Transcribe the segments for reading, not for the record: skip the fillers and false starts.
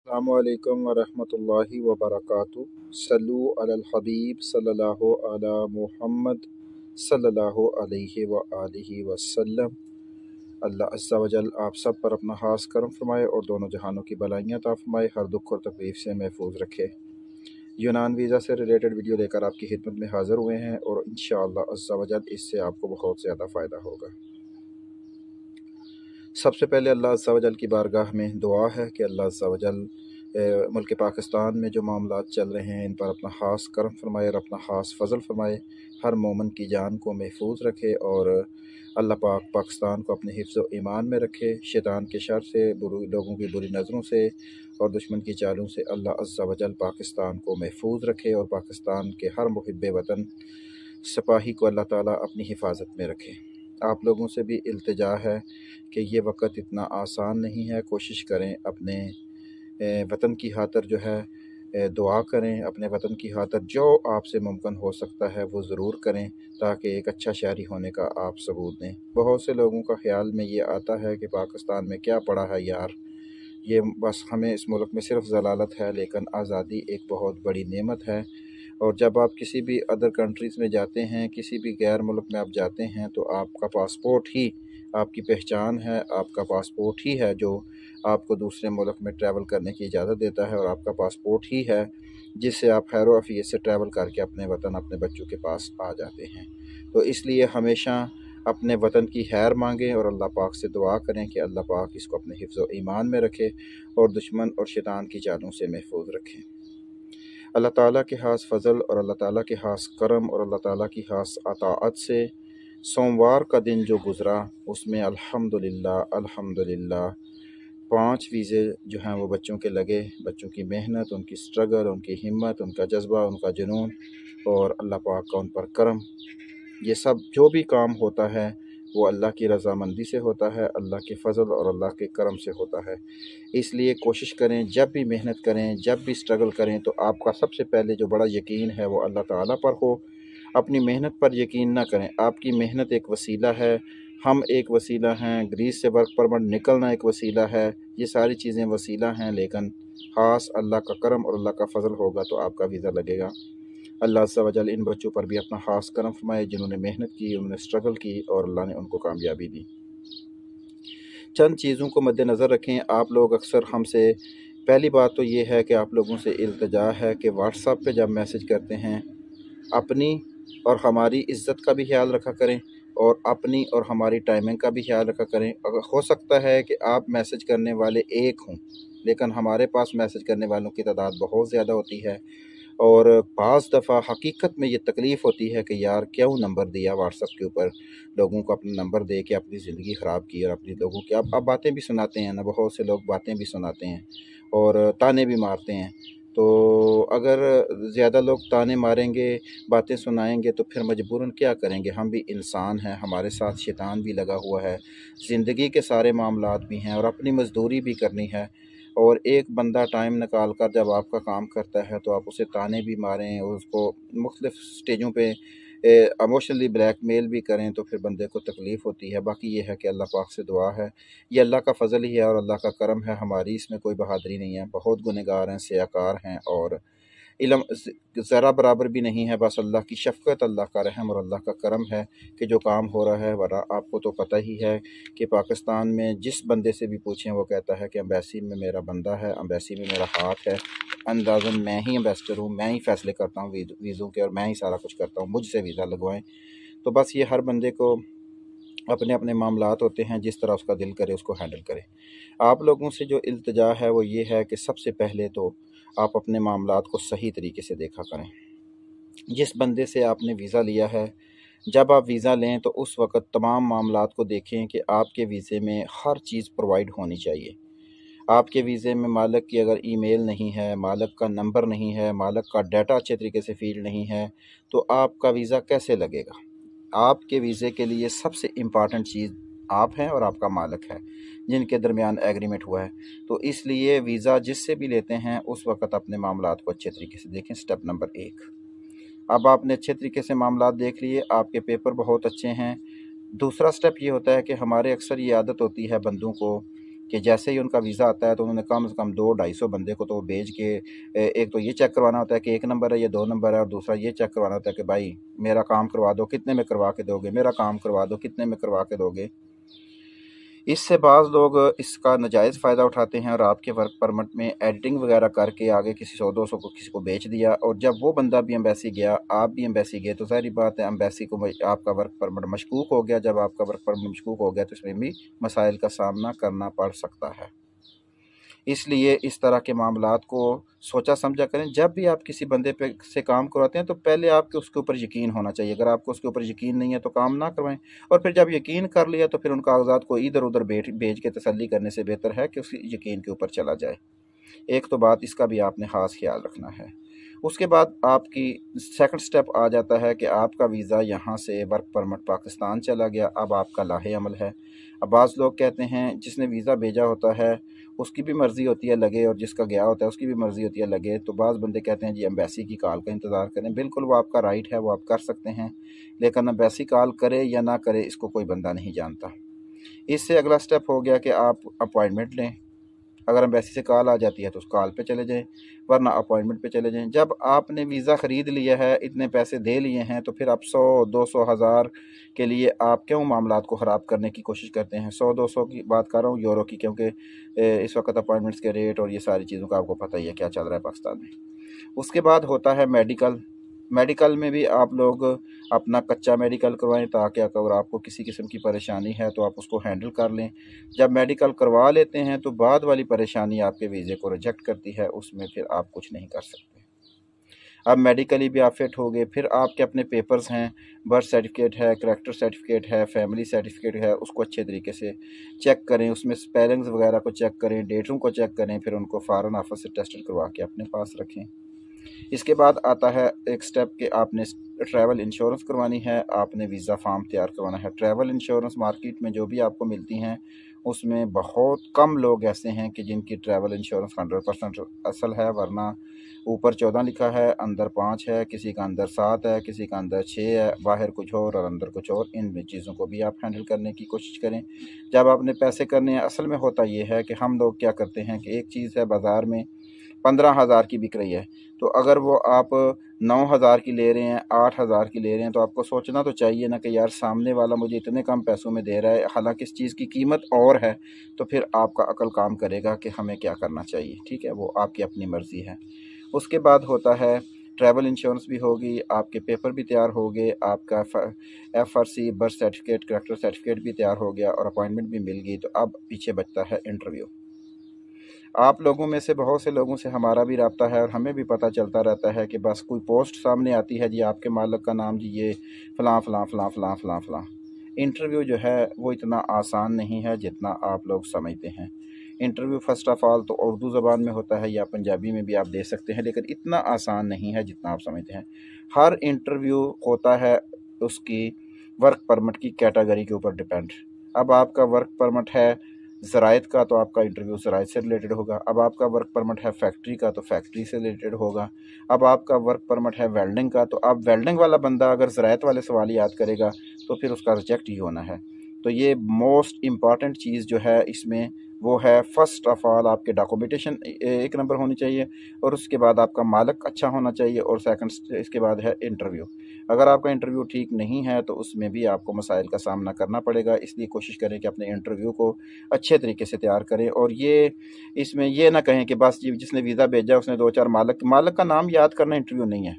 अस्सलामुअलैकुम वरहमतुल्लाहि वबरकातुहू। सल्लु अलल हबीब सल्लल्लाहु अला मुहम्मद सल्लल्लाहु अलैहि व आलिहि वसल्लम। अल्लाह अज़्ज़ा वजल आप सब पर अपना खास करम फरमाए और दोनों जहानों की भलाइयाँ अता फरमाए, हर दुख और तकलीफ़ से महफूज रखे। यूनान वीज़ा से रिलेटेड वीडियो लेकर आपकी खिदमत में हाज़िर हुए हैं और इंशाअल्लाह अज़्ज़ा वजल इससे आपको बहुत ज़्यादा फ़ायदा होगा। सबसे पहले अल्लाह अज़्ज़ा वजल की बारगाह में दुआ है कि अल्लाह अज़्ज़ा वजल मुल्क पाकिस्तान में जो मामलात चल रहे हैं इन पर अपना ख़ास करम फरमाए और अपना ख़ास फ़ज़ल फरमाए, हर मोमिन की जान को महफूज रखे और अल्लाह पाक पाकिस्तान को अपने हिफ्ज़ व ईमान में रखे। शैतान के शर से, लोगों की बुरी नज़रों से और दुश्मन की चालों से अल्लाह अज़्ज़ा वजल पाकिस्तान को महफूज रखे और पाकिस्तान के हर मुहिब्बे वतन सिपाही को अल्लाह ताला अपनी हिफाजत में रखे। आप लोगों से भी इल्तिजा है कि ये वक्त इतना आसान नहीं है। कोशिश करें अपने वतन की खातिर जो है दुआ करें, अपने वतन की खातिर जो आपसे मुमकिन हो सकता है वो ज़रूर करें ताकि एक अच्छा शहरी होने का आप सबूत दें। बहुत से लोगों का ख्याल में ये आता है कि पाकिस्तान में क्या पड़ा है यार, ये बस हमें इस मुल्क में सिर्फ ज़लालत है, लेकिन आज़ादी एक बहुत बड़ी नेमत है। और जब आप किसी भी अदर कंट्रीज़ में जाते हैं, किसी भी गैर मुल्क में आप जाते हैं, तो आपका पासपोर्ट ही आपकी पहचान है, आपका पासपोर्ट ही है जो आपको दूसरे मुल्क में ट्रैवल करने की इजाज़त देता है और आपका पासपोर्ट ही है जिससे आप खैर अफ़ीयत से ट्रैवल करके अपने वतन, अपने बच्चों के पास आ जाते हैं। तो इसलिए हमेशा अपने वतन की खैर मांगें और अल्लाह पाक से दुआ करें कि अल्लाह पाक इसको अपने हिफ्ज़ व ईमान में रखे और दुश्मन और शैतान की चालों से महफूज रखें। अल्लाह ताला के खास फ़ज़ल और अल्लाह ताला के खास करम और अल्लाह ताला की खास अताअत से सोमवार का दिन जो गुज़रा उसमें अल्हम्दुलिल्लाह 5 वीज़े जो हैं वो बच्चों के लगे। बच्चों की मेहनत, उनकी स्ट्रगल, उनकी हिम्मत, उनका जज्बा, उनका जुनून और अल्लाह पाक का उन पर करम, ये सब जो भी काम होता है वो अल्लाह की रज़ामंदी से होता है, अल्लाह के फ़ज़ल और अल्लाह के करम से होता है। इसलिए कोशिश करें, जब भी मेहनत करें, जब भी स्ट्रगल करें, तो आपका सबसे पहले जो बड़ा यकीन है वो अल्लाह ताला पर हो। अपनी मेहनत पर यकीन ना करें। आपकी मेहनत एक वसीला है, हम एक वसीला हैं, ग्रीस से वर्क परमिट निकलना एक वसीला है। ये सारी चीज़ें वसीला हैं, लेकिन ख़ास अल्लाह का करम और अल्लाह का फ़ज़ल होगा तो आपका वीज़ा लगेगा। अल्लाह अज़्ज़ा वजल इन बच्चों पर भी अपना ख़ास करम फरमाए जिन्होंने मेहनत की, उन्होंने स्ट्रगल की और अल्लाह ने उनको कामयाबी दी। चंद चीज़ों को मद्देनज़र रखें। आप लोग अक्सर हमसे, पहली बात तो ये है कि आप लोगों से इल्तिजा है कि व्हाट्सएप पे जब मैसेज करते हैं अपनी और हमारी इज़्ज़त का भी ख्याल रखा करें और अपनी और हमारी टाइमिंग का भी ख्याल रखा करें। अगर हो सकता है कि आप मैसेज करने वाले एक हों, लेकिन हमारे पास मैसेज करने वालों की तादाद बहुत ज़्यादा होती है और बाज़ दफ़ा हकीकत में ये तकलीफ़ होती है कि यार क्यों नंबर दिया व्हाट्सएप के ऊपर, लोगों को अपना नंबर दे के अपनी ज़िंदगी ख़राब की और अपनी लोगों की अब बातें भी सुनाते हैं ना, बहुत से लोग बातें भी सुनाते हैं और ताने भी मारते हैं। तो अगर ज़्यादा लोग ताने मारेंगे, बातें सुनाएंगे तो फिर मजबूरन क्या करेंगे। हम भी इंसान हैं, हमारे साथ शैतान भी लगा हुआ है, ज़िंदगी के सारे मामलात भी हैं और अपनी मज़दूरी भी करनी है। और एक बंदा टाइम निकाल कर जब आपका काम करता है तो आप उसे ताने भी मारें और उसको मुख्तलिफ़ स्टेजों पे इमोशनली ब्लैकमेल भी करें तो फिर बंदे को तकलीफ़ होती है। बाकी ये है कि अल्लाह पाक से दुआ है, ये अल्लाह का फ़ज़ल ही है और अल्लाह का करम है, हमारी इसमें कोई बहादुरी नहीं है। बहुत गुनहगार हैं, सियाकार हैं और इल्म ज़रा बराबर भी नहीं है। बस अल्लाह की शफ़क़त, अल्लाह का रहम और अल्लाह का करम है कि जो काम हो रहा है। वरना आपको तो पता ही है कि पाकिस्तान में जिस बंदे से भी पूछें वो कहता है कि एम्बेसी में मेरा बंदा है, एम्बेसी में मेरा हाथ है, अंदाज़न मैं ही एम्बेसडर हूँ, मैं ही फ़ैसले करता हूँ वीज़ों के और मैं ही सारा कुछ करता हूँ, मुझसे वीज़ा लगवाएँ। तो बस ये हर बंदे को अपने अपने मामलात होते हैं, जिस तरह उसका दिल करे उसको हैंडल करे। आप लोगों से जो इल्तिजा है वो ये है कि सबसे पहले तो आप अपने मामलात को सही तरीके से देखा करें। जिस बंदे से आपने वीज़ा लिया है, जब आप वीज़ा लें तो उस वक़्त तमाम मामलात को देखें कि आपके वीज़े में हर चीज़ प्रोवाइड होनी चाहिए। आपके वीज़े में मालिक की अगर ईमेल नहीं है, मालिक का नंबर नहीं है, मालिक का डाटा अच्छे तरीके से फ़ीड नहीं है, तो आपका वीज़ा कैसे लगेगा। आपके वीज़े के लिए सबसे इम्पॉर्टेंट चीज़ आप हैं और आपका मालिक है, जिनके दरमियान एग्रीमेंट हुआ है। तो इसलिए वीज़ा जिससे भी लेते हैं उस वक़्त अपने मामलात को अच्छे तरीके से देखें। स्टेप नंबर 1, अब आपने अच्छे तरीके से मामलात देख लिए, आपके पेपर बहुत अच्छे हैं। दूसरा स्टेप ये होता है कि हमारे अक्सर ये आदत होती है बंदों को कि जैसे ही उनका वीज़ा आता है तो उन्होंने कम से कम 200-250 बंदे को तो भेज के एक तो ये चेक करवाना होता है कि 1 नंबर है या 2 नंबर है, और दूसरा ये चेक करवाना होता है कि भाई मेरा काम करवा दो, कितने में करवा के दोगे, मेरा काम करवा दो, कितने में करवा के दोगे। इससे बाज़ लोग इसका नाजायज़ फ़ायदा उठाते हैं और आपके वर्क परमिट में एडिटिंग वगैरह करके आगे किसी 100-200 को किसी को बेच दिया, और जब वो बंदा भी एम्बेसी गया, आप भी एम्बेसी गए, तो ज़ाहिर बात है एम्बेसी को आपका वर्क परमिट मशकूक हो गया। जब आपका वर्क परमिट मशकूक हो गया तो इसमें भी मसाइल का सामना करना पड़ सकता है। इसलिए इस तरह के मामलात को सोचा समझा करें। जब भी आप किसी बंदे पे से काम करवाते हैं तो पहले आपको उसके ऊपर यकीन होना चाहिए। अगर आपको उसके ऊपर यकीन नहीं है तो काम ना करवाएं, और फिर जब यकीन कर लिया तो फिर उन कागजात को इधर उधर भेज के तसल्ली करने से बेहतर है कि उस यकीन के ऊपर चला जाए। एक तो बात इसका भी आपने ख़ास ख्याल रखना है। उसके बाद आपकी सेकंड स्टेप आ जाता है कि आपका वीज़ा यहाँ से वर्क परमिट पाकिस्तान चला गया, अब आपका लाहे अमल है। अब बाज़ लोग कहते हैं जिसने वीज़ा भेजा होता है उसकी भी मर्ज़ी होती है लगे, और जिसका गया होता है उसकी भी मर्ज़ी होती है लगे। तो बाज़ बंदे कहते हैं जी एम्बेसी की कॉल का इंतज़ार करें। बिल्कुल वो आपका राइट है, वो आप कर सकते हैं, लेकिन एम्बेसी कॉल करे या ना करे इसको कोई बंदा नहीं जानता। इससे अगला स्टेप हो गया कि आप अपॉइंटमेंट लें। अगर एम्बेसी से कॉल आ जाती है तो उस कॉल पे चले जाएं, वरना अपॉइंटमेंट पे चले जाएं। जब आपने वीज़ा ख़रीद लिया है, इतने पैसे दे लिए हैं, तो फिर आप 100-200 हज़ार के लिए आप क्यों मामलात को ख़राब करने की कोशिश करते हैं। 100-200 की बात कर रहा हूँ यूरो की, क्योंकि इस वक्त अपॉइंटमेंट्स के रेट और ये सारी चीज़ों का आपको पता ही है क्या चल रहा है पाकिस्तान में। उसके बाद होता है मेडिकल। मेडिकल में भी आप लोग अपना कच्चा मेडिकल करवाएं, ताकि अगर आपको किसी किस्म की परेशानी है तो आप उसको हैंडल कर लें। जब मेडिकल करवा लेते हैं तो बाद वाली परेशानी आपके वीज़े को रिजेक्ट करती है, उसमें फिर आप कुछ नहीं कर सकते। अब मेडिकली भी आप फिट हो गए, फिर आपके अपने पेपर्स हैं, बर्थ सर्टिफिकेट है, करैक्टर सर्टिफिकेट है, फैमिली सर्टिफिकेट है, उसको अच्छे तरीके से चेक करें, उसमें स्पेलिंग्स वगैरह को चेक करें, डेटों को चेक करें, फिर उनको फ़ॉरेन ऑफिस से टेस्टेड करवा के अपने पास रखें। इसके बाद आता है एक स्टेप कि आपने ट्रैवल इंश्योरेंस करवानी है, आपने वीज़ा फॉर्म तैयार करवाना है। ट्रैवल इंश्योरेंस मार्केट में जो भी आपको मिलती हैं उसमें बहुत कम लोग ऐसे हैं कि जिनकी ट्रैवल इंश्योरेंस 100% असल है, वरना ऊपर 14 लिखा है, अंदर 5 है, किसी का अंदर 7 है, किसी का अंदर 6 है, बाहर कुछ और अंदर कुछ और। इन चीज़ों को भी आप हैंडल करने की कोशिश करें जब आपने पैसे करने हैं। असल में होता ये है कि हम लोग क्या करते हैं कि एक चीज़ है बाज़ार में 15,000 की बिक रही है, तो अगर वो आप 9,000 की ले रहे हैं, 8,000 की ले रहे हैं, तो आपको सोचना तो चाहिए ना कि यार सामने वाला मुझे इतने कम पैसों में दे रहा है, हालांकि इस चीज़ की कीमत और है। तो फिर आपका अकल काम करेगा कि हमें क्या करना चाहिए। ठीक है, वो आपकी अपनी मर्ज़ी है। उसके बाद होता है ट्रैवल इंश्योरेंस भी होगी, आपके पेपर भी तैयार हो गए, आपका FRC birth certificate, character certificate भी तैयार हो गया और अपॉइंटमेंट भी मिल गई। तो अब पीछे बचता है इंटरव्यू। आप लोगों में से बहुत से लोगों से हमारा भी रब्ता है और हमें भी पता चलता रहता है कि बस कोई पोस्ट सामने आती है जी आपके मालिक का नाम जी ये फ़लाँ फ़लाँ फ़लाँ फ़लाँ फ़लाँ फ़लाँ। इंटरव्यू जो है वो इतना आसान नहीं है जितना आप लोग समझते हैं। इंटरव्यू फ़र्स्ट ऑफ़ ऑल तो उर्दू ज़बान में होता है या पंजाबी में भी आप दे सकते हैं, लेकिन इतना आसान नहीं है जितना आप समझते हैं। हर इंटरव्यू होता है उसकी वर्क परमिट की कैटेगरी के ऊपर डिपेंड। अब आपका वर्क परमिट है ज़राइत का तो आपका इंटरव्यू ज़राइत से रिलेटेड होगा। अब आपका वर्क परमिट है फैक्ट्री का तो फैक्ट्री से रिलेटेड होगा। अब आपका वर्क परमिट है वेल्डिंग का, तो अब वेल्डिंग वाला बंदा अगर ज़राइत वाले सवाल याद करेगा तो फिर उसका रिजेक्ट ही होना है। तो ये मोस्ट इम्पॉर्टेंट चीज़ जो है इसमें वो है फ़र्स्ट ऑफ़ ऑल आपके डॉक्यूमेंटेशन एक नंबर होनी चाहिए, और उसके बाद आपका मालिक अच्छा होना चाहिए, और सेकंड इसके बाद है इंटरव्यू। अगर आपका इंटरव्यू ठीक नहीं है तो उसमें भी आपको मसाइल का सामना करना पड़ेगा। इसलिए कोशिश करें कि अपने इंटरव्यू को अच्छे तरीके से तैयार करें, और ये इसमें ये ना कहें कि बस जिसने वीज़ा भेजा उसने 2-4 मालिक का नाम याद करना इंटरव्यू नहीं है,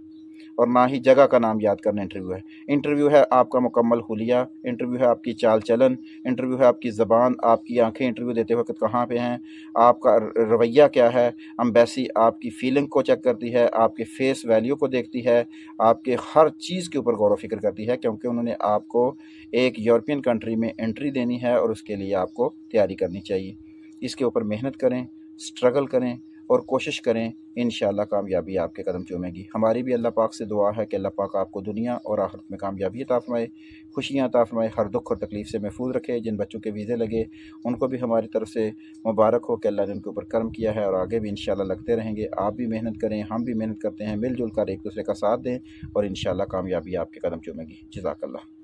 और ना ही जगह का नाम याद करना इंटरव्यू है। इंटरव्यू है आपका मुकम्मल हुलिया, इंटरव्यू है आपकी चाल चलन, इंटरव्यू है आपकी ज़बान, आपकी आंखें इंटरव्यू देते वक्त कहाँ पे हैं, आपका रवैया क्या है। एम्बेसी आपकी फीलिंग को चेक करती है, आपके फेस वैल्यू को देखती है, आपके हर चीज़ के ऊपर गौर व फिक्र करती है, क्योंकि उन्होंने आपको एक यूरोपियन कंट्री में एंट्री देनी है और उसके लिए आपको तैयारी करनी चाहिए। इसके ऊपर मेहनत करें, स्ट्रगल करें और कोशिश करें, इंशाअल्लाह कामयाबी आपके कदम चूमेगी। हमारी भी अल्लाह पाक से दुआ है कि अल्लाह पाक आपको दुनिया और आखिरत में कामयाबी अता फरमाए, खुशियाँ अता फरमाए, हर दुख और तकलीफ़ से महफूज रखे। जिन बच्चों के वीज़े लगे उनको भी हमारी तरफ से मुबारक हो कि अल्लाह ने उनके ऊपर कर्म किया है, और आगे भी इंशाअल्लाह लगते रहेंगे। आप भी मेहनत करें, हम भी मेहनत करते हैं, मिलजुल कर एक दूसरे का साथ दें, और इंशाअल्लाह कामयाबी आपके कदम चूमेगी। जज़ाकल्लाह।